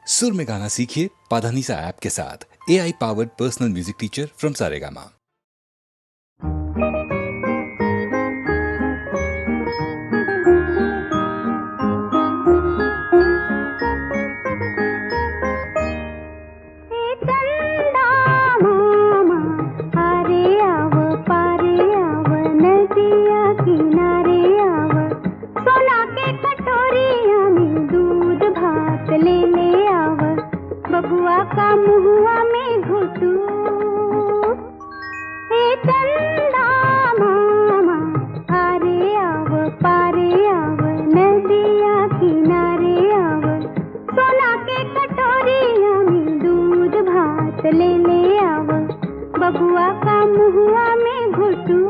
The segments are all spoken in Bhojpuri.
सुर में गाना सीखिए पाधानीसा ऐप के साथ। AI powered personal music teacher from Saregama. बबुआ का मुहुआ में घुटू, हे चंदा मामा, आरे आव पारे आव, नदिया किनारे आव, सोना के कटोरिया में दूध भात ले ले आव, बबुआ का मुहुआ में घुटू।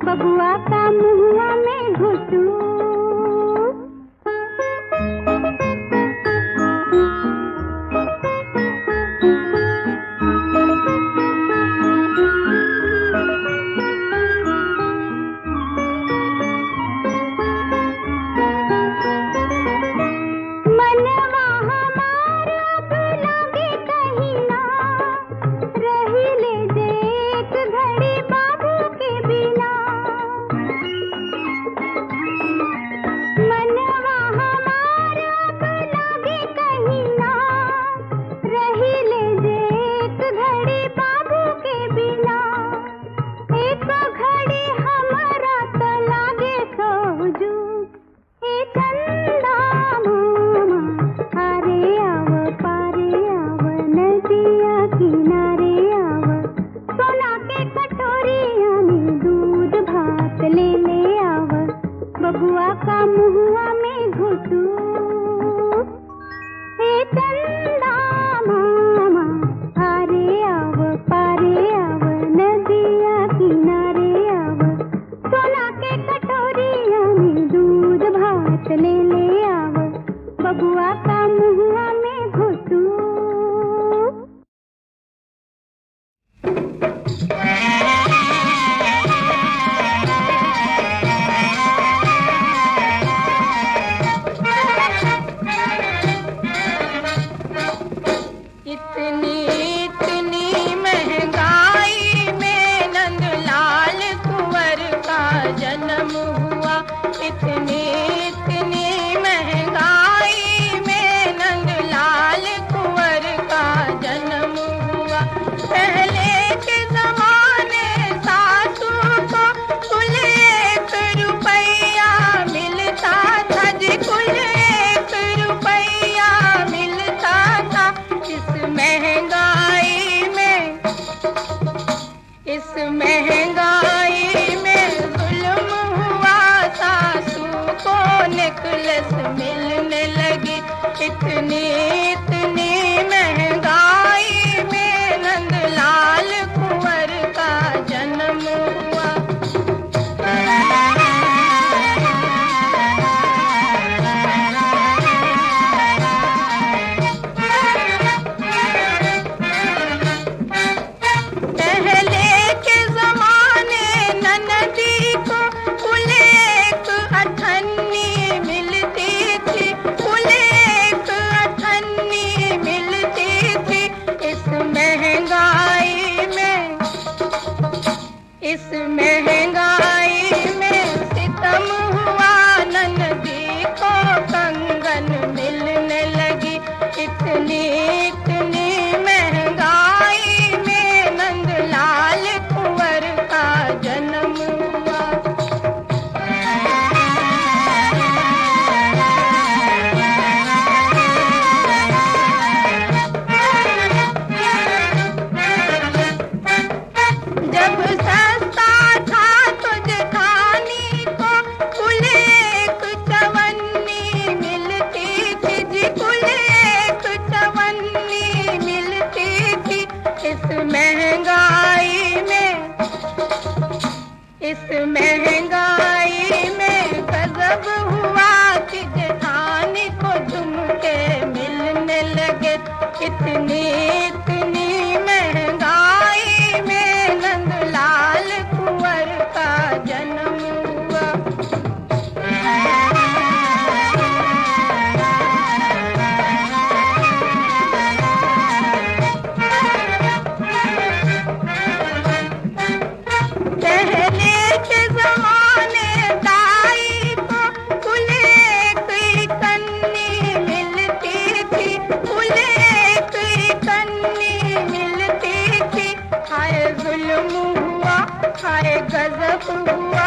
बबुआ का मुहुआ में घुटू। मनवा हमारा अब लागे कहीं ना, रही ले जे एक घड़ी बाबू के बिना। मनवा हमारा अब लागे कहीं ना, रही ले जे एक घड़ी बाबू के बिना। एक घड़ी हमारा तो लागे सोजू, हे चंदा मामा, आरे आव पारे आव, नदिया किनारे आव, सोना के कटोरिया में दूध भात ले ले आव, बबुआ का मुहुआ में घुटू। हे चंदा मामा, आरे आव पारे आव, नदिया किनारे आव, सोना के कटोरिया में दूध भात ले ले आव, बबुआ का मुहुआ में घुटू। इतनी इतनी महंगाई में नंदलाल कुंवर का जन्म हुआ। इतनी इतनी महंगाई में नंदलाल इतनी इतनी महंगाई में नंदलाल कुंवर का जन्म हुआ। पहले के जमाने दाई को कुल एक कन्नी मिलती थी, कुल एक कन्नी मिलती थी। हाय जुल्म हुआ, हाय गजब हुआ,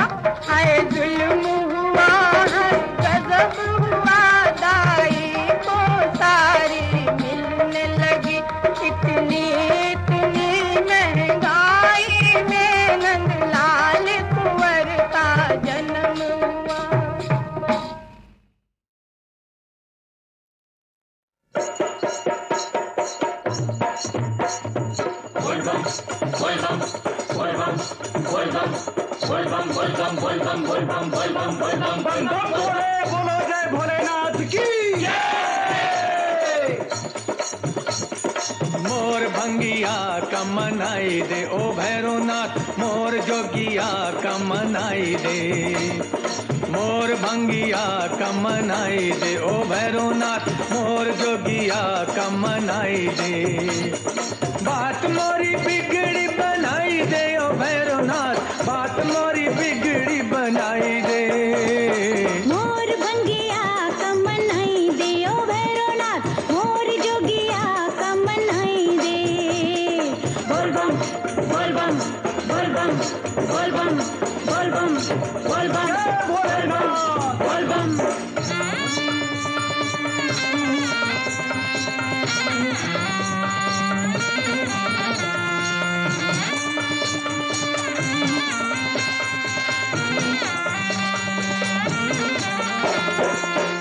हाय जुल्म हुआ, हाय गजब हुआ। दाई को सारी मिलने लगी, इतनी इतनी महंगाई में नंदलाल कुंवर का जन्म हुआ। बोलो जय भोलेनाथ की मोर भंगिया का मनाई दे ओ भैरवनाथ, मोर जोगिया का मनाई दे। मोर भंगिया का मनाई दे ओ भैरवनाथ, मोर जोगिया का मनाई दे। बात मोरी बिगड़ी बनाई दे ओ भैरवनाथ, बात मोरी बिगड़ी बनाई दे। मोर भंगिया का मनाई दे ओ भैरवनाथ, मोर जोगिया का मनाई दे। बोल बम बोल बम बोल बम बोल बम बोल बम बोल बम बोल बम बोल बम।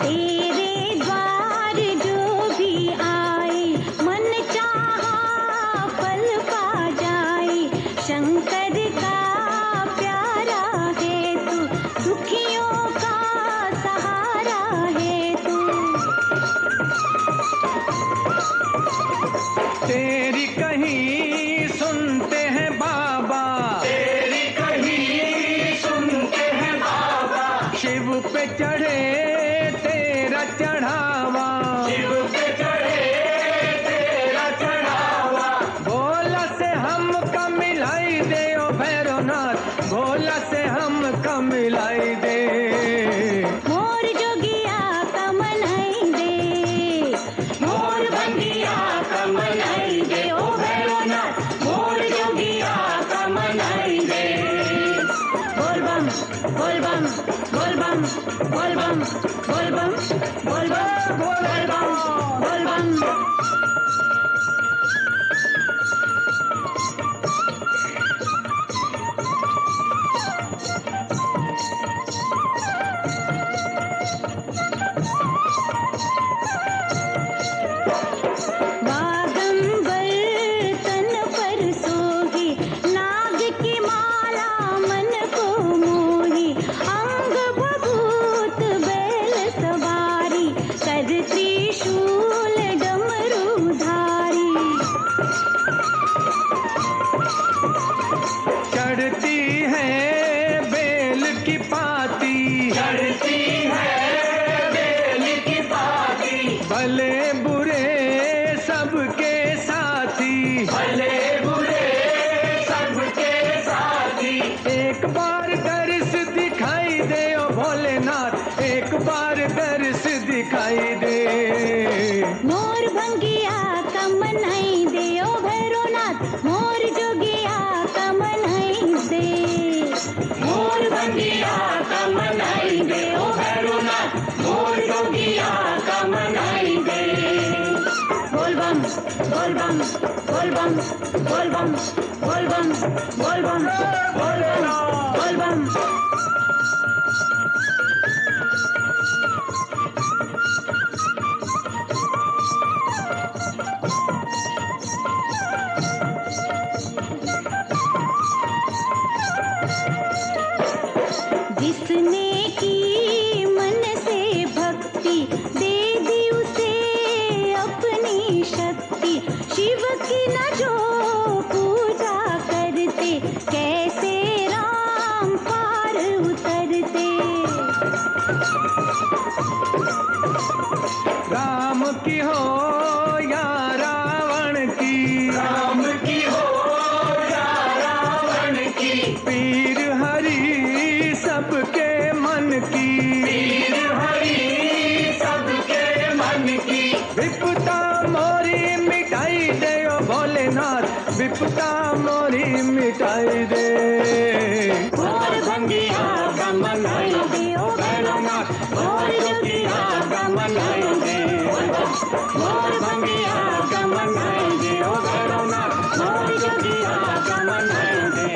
तेरे द्वार जो भी आए, मन चाहा फल पा जाए। शंकर का प्यारा है तू, दुखियों का सहारा है तू। तेरी कहीं सुनते हैं बाबा, तेरी कहीं सुनते हैं बाबा। शिव पे चढ़े तेरा चढ़ावा, शिव पे चढ़े तेरा चढ़ावा। भोला से हमका मिलाई दे ओ भैरवनाथ, भोला से हमका मिलाई दे। मोर जोगिया का मनाई दे, मोर भंगिया का मनाई दे ओ भैरवनाथ, मोर जोगिया का मनाई दे। बोल बम बोल बम बोल बम बोल बम बोल बम बोल बम बोल बम बोल बम। बागंबर तन पर सोही, नाग की माला मन को मोही। अंग बभूत बैल सवारी, कर त्रिशूल डमरूधारी। चढ़ती है बेल की पाती, चढ़ती है बेल की पाती। भले बुरे सबके साथी, भले बुरे सबके साथी। एक बार दर्श दिखाई दे ओ भोलेनाथ, एक बार दर्श दिखाई दे। मोर भंगिया का मनाई दे ओ भैरवनाथ, मोर जोगिया का मनाई दे। मोर भंगिया का मनाई दे ओ भैरवनाथ, मोर जोगिया का मनाई दे। बोल बम बोल बम बोल बम बोल बम बोल बम बोल बम बोल बम बोल बम। जिसने की मन से भक्ति, दे दी उसे अपनी शक्ति। विपदा मोरी मिटाई दे। मोर भंगिया का मनाई दे ओ भैरवनाथ, मोर जोगिया का मनाई दे। मोर भंगिया का मनाई दे ओ भैरवनाथ, मोर जोगिया का मनाई दे।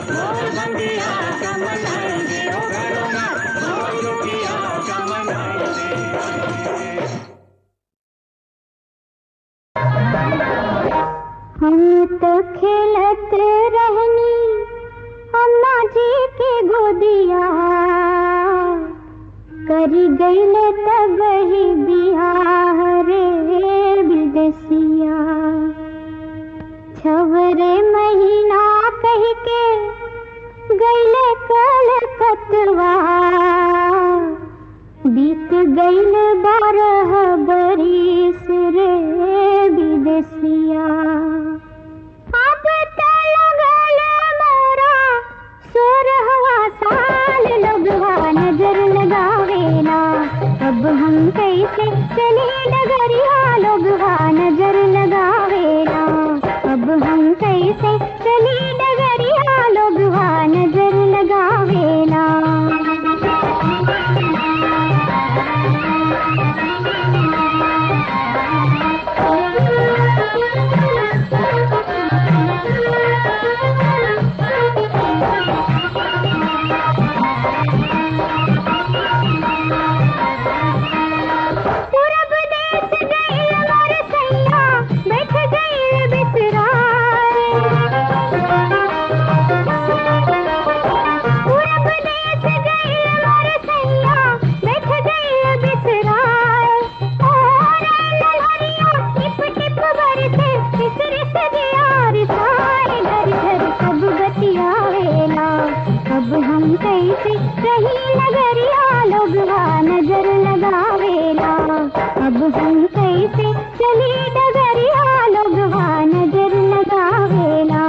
मोर भंगिया का मनाई दे ओ भैरवनाथ, मोर जोगिया का मनाई दे। हम तो खेलत रहनी अम्मा जी के गोदिया, करी गईल तब ही बियाह रे विदेसिया। छवरे महीना कह के गईल कलकतवा, बीत गईल 12 बरिस रे विदेसिया। अब तो लगल मोरा 16वां साल, लोगवा नजर लगावेला, अब हम कैसे चले डगरिया, लोगवा नजर लगावेला, अब हम कैसे चले डगरिया, लोगवा नजर लगावेला। पूरब देश गईल मोर सैया, बैठ गईल बिसराए। पूरब देश गईल मोर सैया, बैठ गईल बिसराए। और लहरिया टिप टिप बरसे, रिस दिया रिसाए। घर घर सब बतियावेला, अब हम कैसे रही नगरिया, लोगवा नजर लगावेला, अब हम कैसे चली डगरिया, लोगवा नजर लगावेला।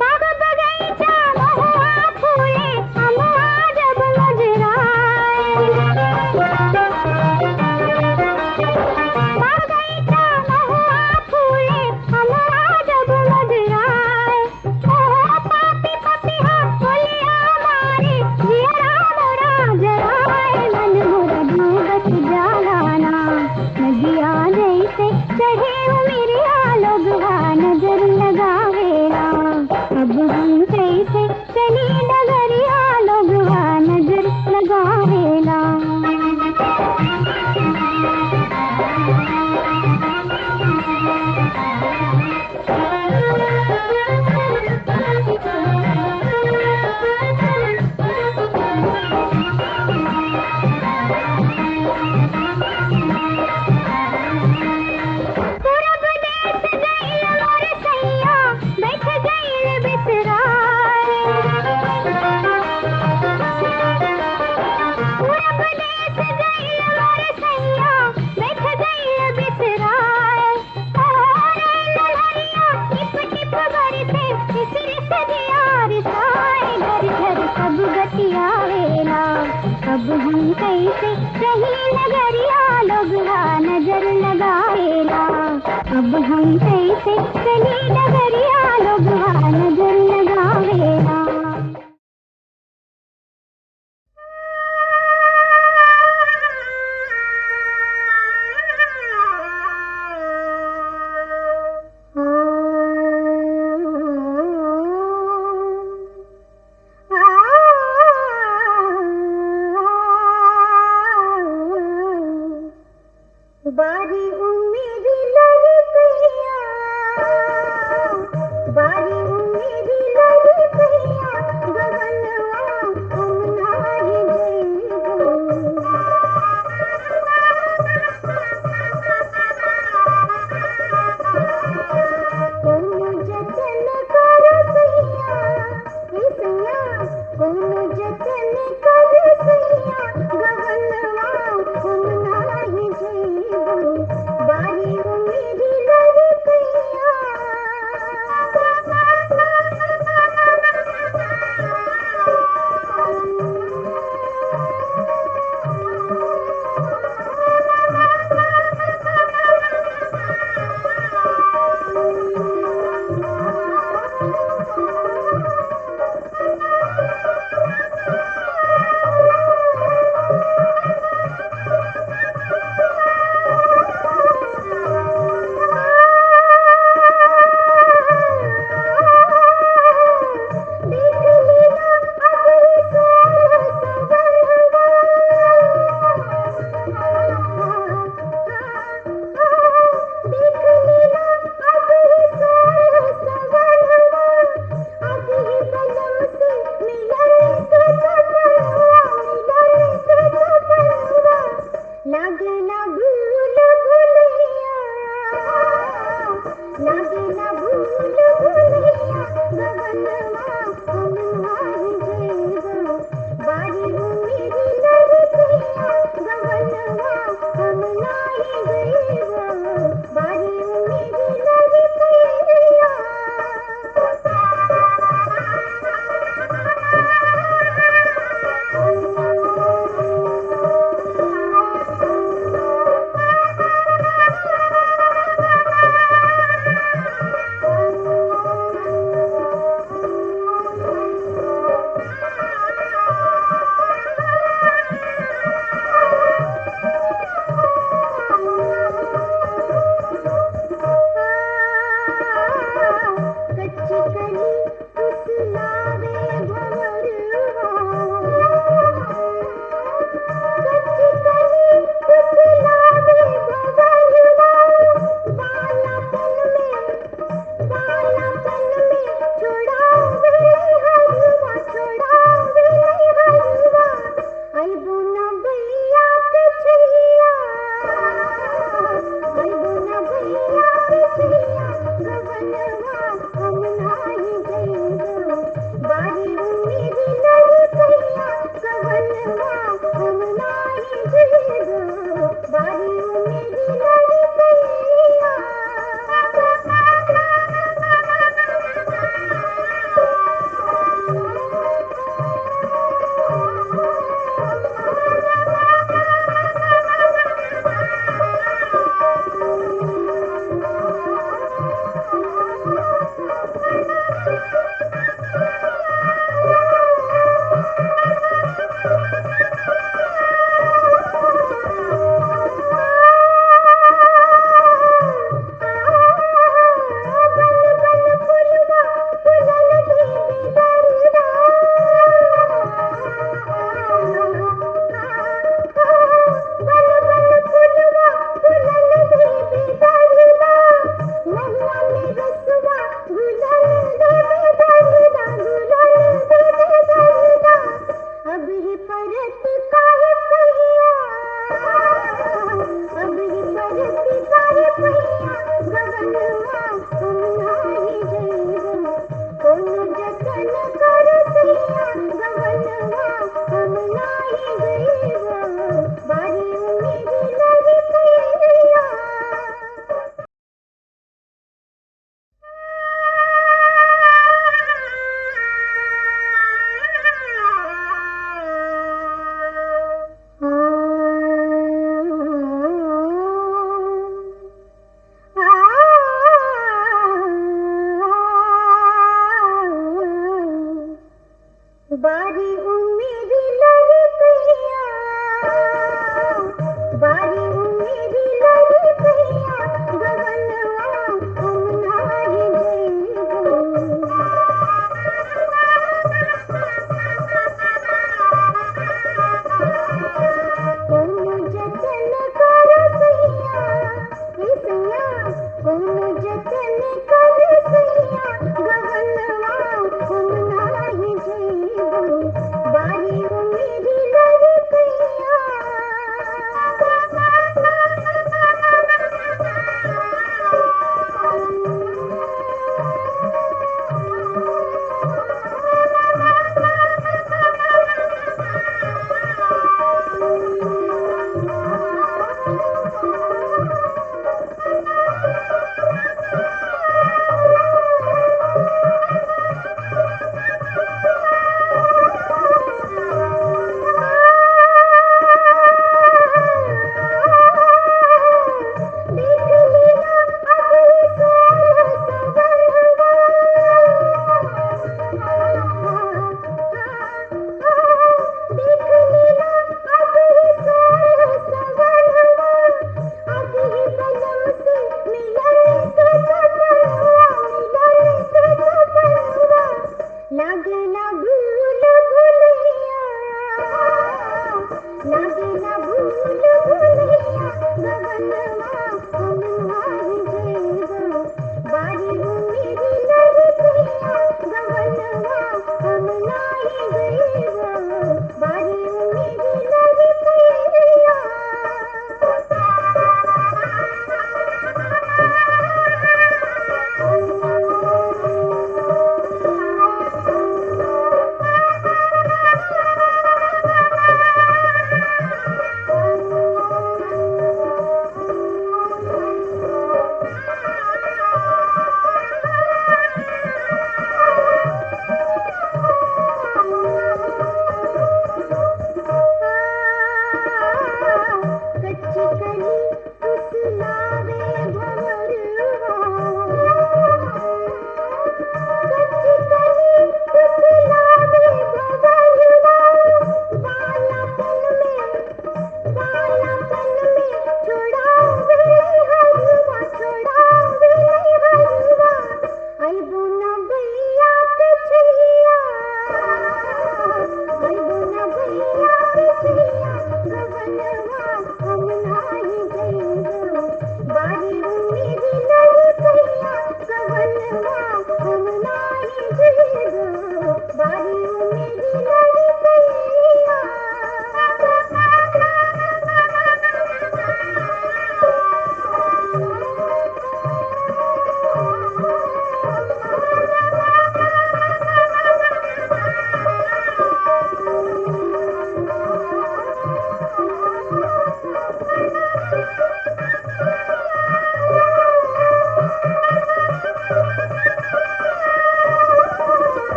बाग बगीचा महुआ फूले, अमुआ जब मुजराए। बगीचा महुआ फूले, अमुआ जब मुजराए। ओ पापी पपिहा फुलिया मारे, जियरा मोरा जराए। मन मोरा डूबत जालाना, नदिया जैसे चढ़े उमिरिया, लोगवा नजर लगावेला, अब हम कैसे चली डगरिया, लोगवा नजर लगावेला। पूरब देश गईल मोर सैया, बैठ गईल बिसराए। पूरब देश गईल मोर सैया, बैठ गईल बिसराए। और लहरिया टिप टिप बरसे, रिस दिया रिसाए। घर घर सब बतियावेला, अब हम कैसे रही नगरिया, लोगवा नजर लगावेला, अब हम कैसे चली डगरिया, लोगवा नजर लगावेला। बारी उम्मीद लगी पिया, बारी उम्मीद लगी पिया, गगनवा हम नाही देबो। कोनो जतन कर सैया, सैया कोनो जतन कर सैया, गगनवा हम नाही देबो। बारी उम्मीद लगी पिया,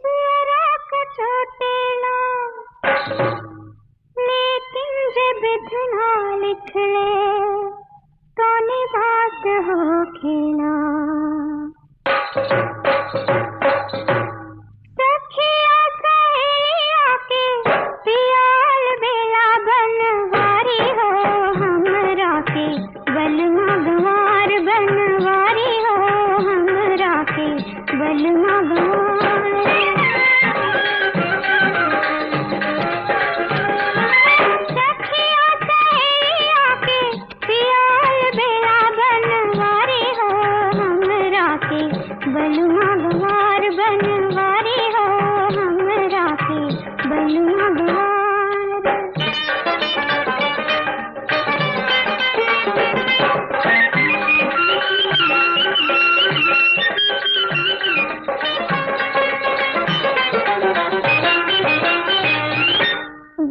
जरा कचोटेला लेकिन जब बिधना लिखले तो बात हो खेला सखिया सहेलिया के पियाल बेला बनवारी हो हमरा के बलमा गवार बनवारी हो हमरा के बलमा सखिया सहेलिया के पियाल बेला बनवारी हो हमरा के बलमा गवार बनवारी हो हमरा के बलमा गवार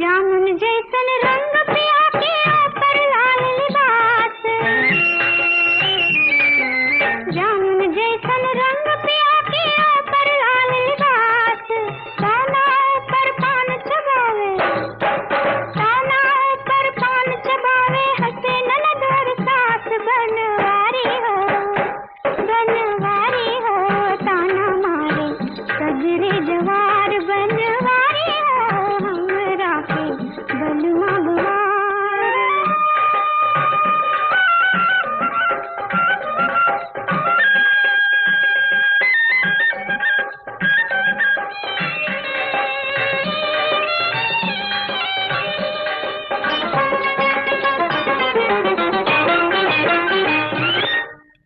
जामुन जैसन रंग पिया के ऊपर लाल लिबास जामुन जैसन रंग पिया के ऊपर लाल लिबास ताना ऊपर पान चबावे ताना ऊपर पान चबावे हंसे ननद और सास बनवारी हो ताना मारे सगरे जवार बनवारी हो हमरा के बलुआ गवार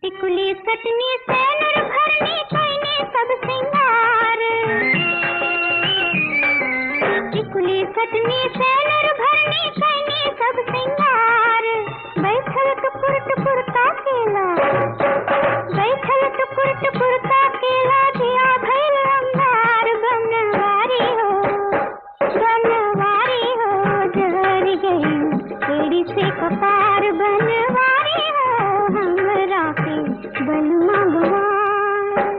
टिकुली सटनी सेनुर भरनी कैनी सब सिंगार टिकुली सटनी सेनुर भरनी कैनी सब सिंगार बैठल टुकुर टुकुर ताकेला बैठल टुकुर टुकुर ताकेला दिया भैल अंगार बनवारी हो जहर गई एड़ी से कपार बनवारी हो हमरा के बलमा गवार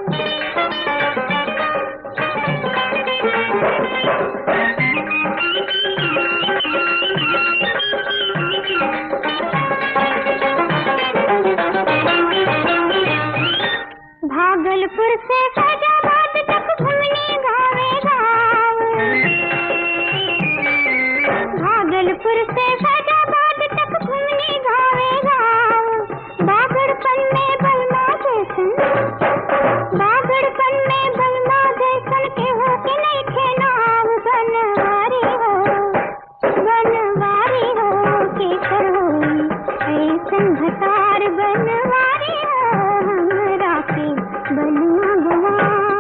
भागलपुर से फैजाबाद तक घूमने गावे गाँव भागलपुर से फैजाबाद तक घूमने गावे गाँव बागड़पन में बलमा जैसन के हो के नहीं थे नाम बनवारी हो के करो ऐसन भतार बनवारी हो हमरा के बलुआ गवार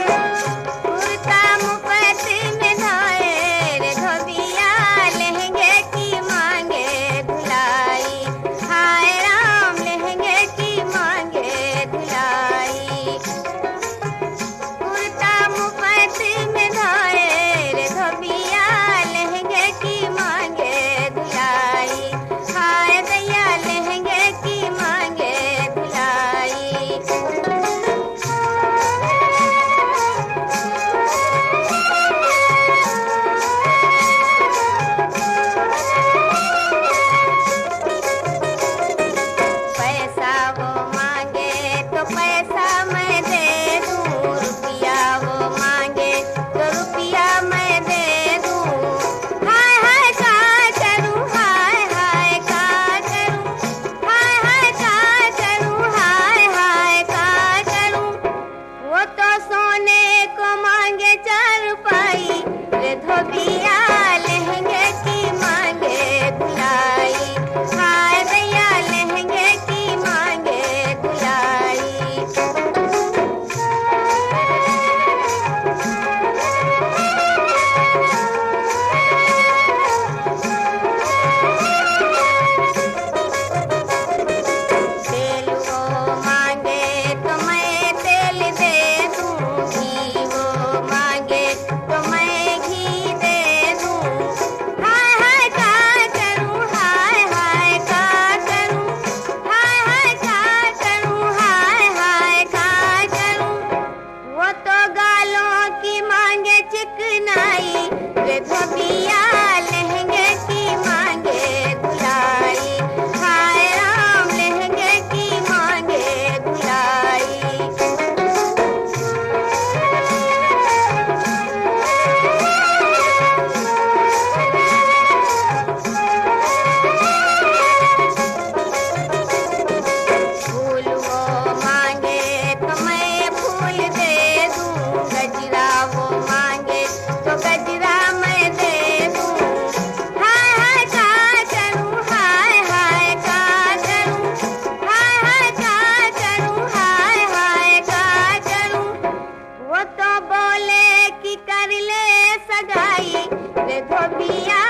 कुर्ता मुफत में धाए रे धोबिया लहंगे की मांगे धुलाई हाय राम लहंगे की मांगे धुलाई कुर्ता मुफत में धाए रे धोबिया लहंगे की मांगे धुलाई हाय दैया लहंगे की मांगे धुलाई पैसा वो मांगे तो पैसा मैं दे दूं रुपया वो मांगे तो रुपया मैं दे दूं हाय हाय का करूं हाय हाय का करूं हाय हाय का करूं हाय हाय का करूं वो तो सोने को मांगे 4 रुपई रे धोबिया लहंगे की मांगे धुलाई हाय दैया लहंगे की मांगे धुलाई तेल वो मांगे तो मैं तेल दे दूंगी चिकनाई वे धोबिया लहंगे की मांगे धुलाई हाय राम लहंगे की मांगे धुलाई फूल वो मांगे तो मैं फूल दे दूं गजरा वो मांगे तो गजरा मैं दे दूं हाय हाय का करूं हाय हाय का करूं हाय हाय का करूं हाय हाय का करूं वो तो बोले कि कर ले सगाई वे धोबिया